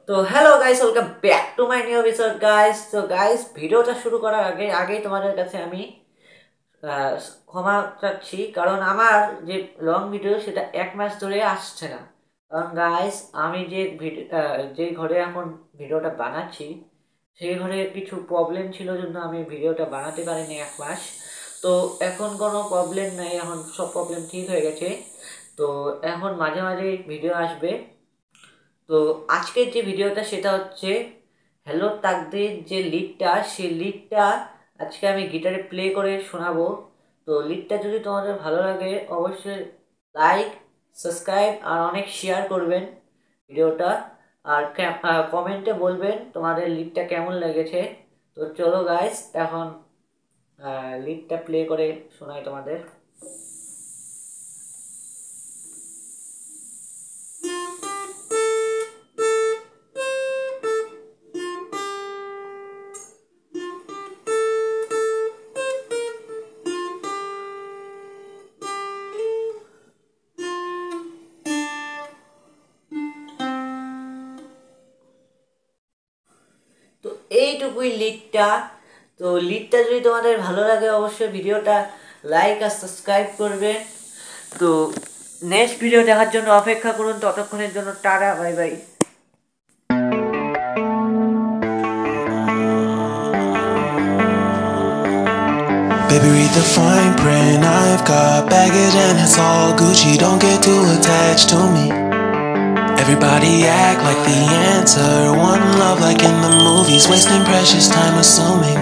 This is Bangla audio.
তো hello guys, welcome back to my new episode guys. তো গাইস, ভিডিওটা শুরু করার আগেই তোমাদের কাছে আমি আহ, ক্ষমা চাচ্ছি, কারণ আমার যে লং ভিডিও সেটা 1 মাস ধরে আসছে না। কারণ গাইস, আমি যে ঘরে এখন ভিডিওটা বানাচ্ছি সেই ঘরে কিছু প্রবলেম ছিল, জন্য আমি ভিডিওটা বানাতে পারিনি 1 মাস। তো এখন কোনো প্রবলেম নাই, এখন সব প্রবলেম ঠিক হয়ে গেছে। তো এখন মাঝে মাঝে ভিডিও আসবে। তো আজকের যে ভিডিওটা সেটা হচ্ছে হ্যালো তাকদের যে লিডটা, সেই লিডটা আজকে আমি গিটারে প্লে করে শোনাবো। তো লিডটা যদি তোমাদের ভালো লাগে অবশ্যই লাইক, সাবস্ক্রাইব আর অনেক শেয়ার করবেন ভিডিওটা। আর কমেন্টে বলবেন তোমাদের লিডটা কেমন লেগেছে। তো চলো গাইস, এখন লিডটা প্লে করে শোনাই তোমাদের। তো এইটুকুই লিডটা। তো লিডটা যদি তোমাদের ভালো লাগে অবশ্যই ভিডিওটা লাইক আর সাবস্ক্রাইব করবেন। তো নেক্সট ভিডিও দেখার জন্য অপেক্ষা করুন, ততক্ষণের জন্য tata, bye bye. Baby, read the fine print. I've got baggage and it's all Gucci. Don't get too attached to me. Everybody act like the answer. One love like in the movies. Wasting precious time assuming